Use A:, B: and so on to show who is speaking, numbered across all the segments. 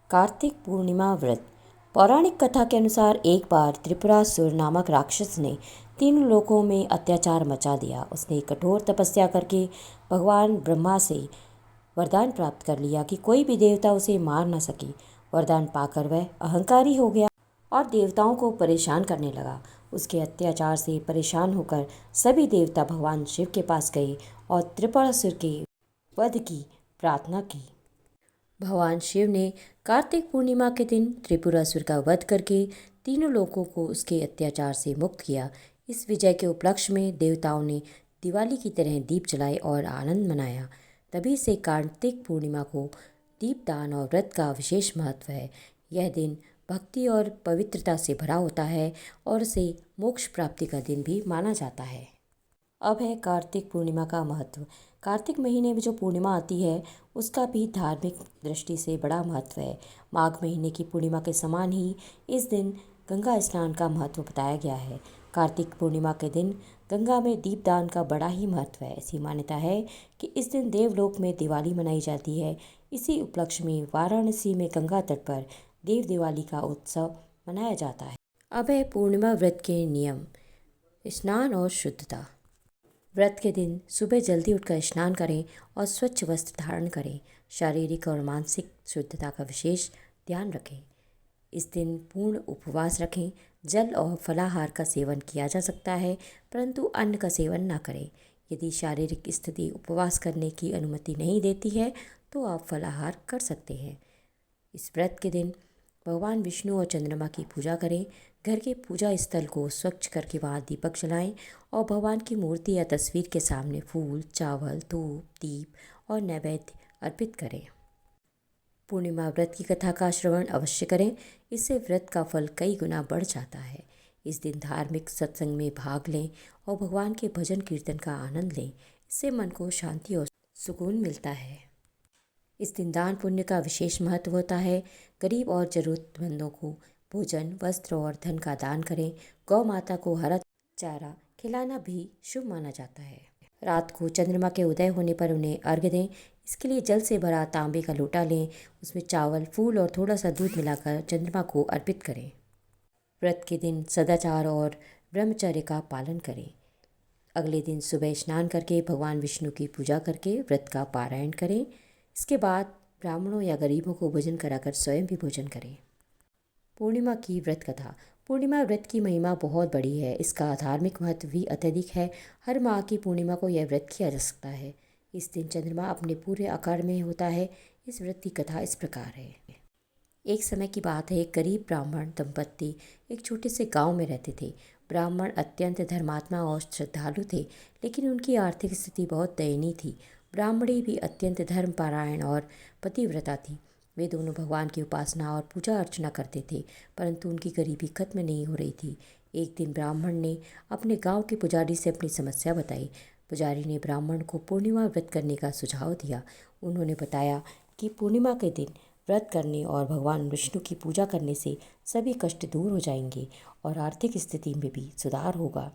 A: कार्तिक पूर्णिमा व्रत। पौराणिक कथा के अनुसार एक बार त्रिपुरासुर नामक राक्षस ने तीनों लोकों में अत्याचार मचा दिया। उसने कठोर तपस्या करके भगवान ब्रह्मा से वरदान प्राप्त कर लिया कि कोई भी देवता उसे मार न सके। वरदान पाकर वह अहंकारी हो गया और देवताओं को परेशान करने लगा। उसके अत्याचार से परेशान होकर सभी देवता भगवान शिव के पास गए और त्रिपुरासुर के वध की प्रार्थना की। भगवान शिव ने कार्तिक पूर्णिमा के दिन त्रिपुरासुर का वध करके तीनों लोगों को उसके अत्याचार से मुक्त किया। इस विजय के उपलक्ष्य में देवताओं ने दिवाली की तरह दीप जलाए और आनंद मनाया। तभी से कार्तिक पूर्णिमा को दीपदान और व्रत का विशेष महत्व है। यह दिन भक्ति और पवित्रता से भरा होता है और इसे मोक्ष प्राप्ति का दिन भी माना जाता है। अब है कार्तिक पूर्णिमा का महत्व। कार्तिक महीने में जो पूर्णिमा आती है उसका भी धार्मिक दृष्टि से बड़ा महत्व है। माघ महीने की पूर्णिमा के समान ही इस दिन गंगा स्नान का महत्व बताया गया है। कार्तिक पूर्णिमा के दिन गंगा में दीपदान का बड़ा ही महत्व है। ऐसी मान्यता है कि इस दिन देवलोक में दिवाली मनाई जाती है। इसी उपलक्ष्य में वाराणसी में गंगा तट पर देव दिवाली का उत्सव मनाया जाता है। अब है पूर्णिमा व्रत के नियम। स्नान और शुद्धता। व्रत के दिन सुबह जल्दी उठकर स्नान करें और स्वच्छ वस्त्र धारण करें। शारीरिक और मानसिक शुद्धता का विशेष ध्यान रखें। इस दिन पूर्ण उपवास रखें। जल और फलाहार का सेवन किया जा सकता है, परंतु अन्न का सेवन न करें। यदि शारीरिक स्थिति उपवास करने की अनुमति नहीं देती है तो आप फलाहार कर सकते हैं। इस व्रत के दिन भगवान विष्णु और चंद्रमा की पूजा करें। घर के पूजा स्थल को स्वच्छ करके वहाँ दीपक जलाएं और भगवान की मूर्ति या तस्वीर के सामने फूल, चावल, धूप, दीप और नैवेद्य अर्पित करें। पूर्णिमा व्रत की कथा का श्रवण अवश्य करें। इससे व्रत का फल कई गुना बढ़ जाता है। इस दिन धार्मिक सत्संग में भाग लें और भगवान के भजन कीर्तन का आनंद लें। इससे मन को शांति और सुकून मिलता है। इस दिन दान पुण्य का विशेष महत्व होता है। गरीब और जरूरतमंदों को भोजन, वस्त्र और धन का दान करें। गौ माता को हरा चारा खिलाना भी शुभ माना जाता है। रात को चंद्रमा के उदय होने पर उन्हें अर्घ्य दें। इसके लिए जल से भरा तांबे का लोटा लें। उसमें चावल, फूल और थोड़ा सा दूध मिलाकर चंद्रमा को अर्पित करें। व्रत के दिन सदाचार और ब्रह्मचर्य का पालन करें। अगले दिन सुबह स्नान करके भगवान विष्णु की पूजा करके व्रत का पारायण करें। इसके बाद ब्राह्मणों या गरीबों को भोजन कराकर स्वयं भी भोजन करें। पूर्णिमा की व्रत कथा। पूर्णिमा व्रत की महिमा बहुत बड़ी है। इसका धार्मिक महत्व भी अत्यधिक है। हर माह की पूर्णिमा को यह व्रत किया जा सकता है। इस दिन चंद्रमा अपने पूरे आकार में होता है। इस व्रत की कथा इस प्रकार है। एक समय की बात है, एक गरीब ब्राह्मण दंपत्ति एक छोटे से गांव में रहते थे। ब्राह्मण अत्यंत धर्मात्मा और श्रद्धालु थे, लेकिन उनकी आर्थिक स्थिति बहुत दयनीय थी। ब्राह्मणी भी अत्यंत धर्मपरायण और पतिव्रता थी। वे दोनों भगवान की उपासना और पूजा अर्चना करते थे, परंतु उनकी गरीबी खत्म नहीं हो रही थी। एक दिन ब्राह्मण ने अपने गांव के पुजारी से अपनी समस्या बताई। पुजारी ने ब्राह्मण को पूर्णिमा व्रत करने का सुझाव दिया। उन्होंने बताया कि पूर्णिमा के दिन व्रत करने और भगवान विष्णु की पूजा करने से सभी कष्ट दूर हो जाएंगे और आर्थिक स्थिति में भी सुधार होगा।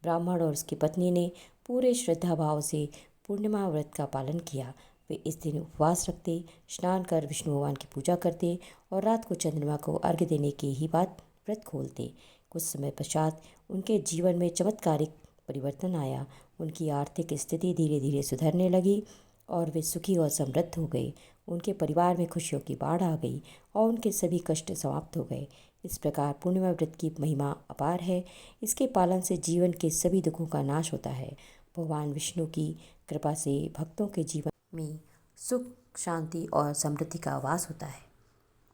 A: ब्राह्मण और उसकी पत्नी ने पूरे श्रद्धा भाव से पूर्णिमा व्रत का पालन किया। वे इस दिन उपवास रखते, स्नान कर विष्णु भगवान की पूजा करते और रात को चंद्रमा को अर्घ्य देने के ही बाद व्रत खोलते। कुछ समय पश्चात उनके जीवन में चमत्कारिक परिवर्तन आया। उनकी आर्थिक स्थिति धीरे धीरे सुधरने लगी और वे सुखी और समृद्ध हो गए। उनके परिवार में खुशियों की बाढ़ आ गई और उनके सभी कष्ट समाप्त हो गए। इस प्रकार पूर्णिमा व्रत की महिमा अपार है। इसके पालन से जीवन के सभी दुखों का नाश होता है। भगवान विष्णु की कृपा से भक्तों के जीवन में सुख, शांति और समृद्धि का वास होता है।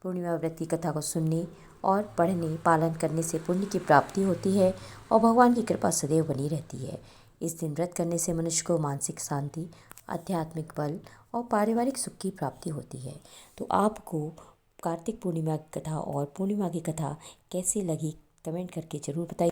A: पूर्णिमा व्रत की कथा को सुनने और पढ़ने, पालन करने से पुण्य की प्राप्ति होती है और भगवान की कृपा सदैव बनी रहती है। इस दिन व्रत करने से मनुष्य को मानसिक शांति, आध्यात्मिक बल और पारिवारिक सुख की प्राप्ति होती है। तो आपको कार्तिक पूर्णिमा की कथा और पूर्णिमा की कथा कैसी लगी कमेंट करके ज़रूर बताइए।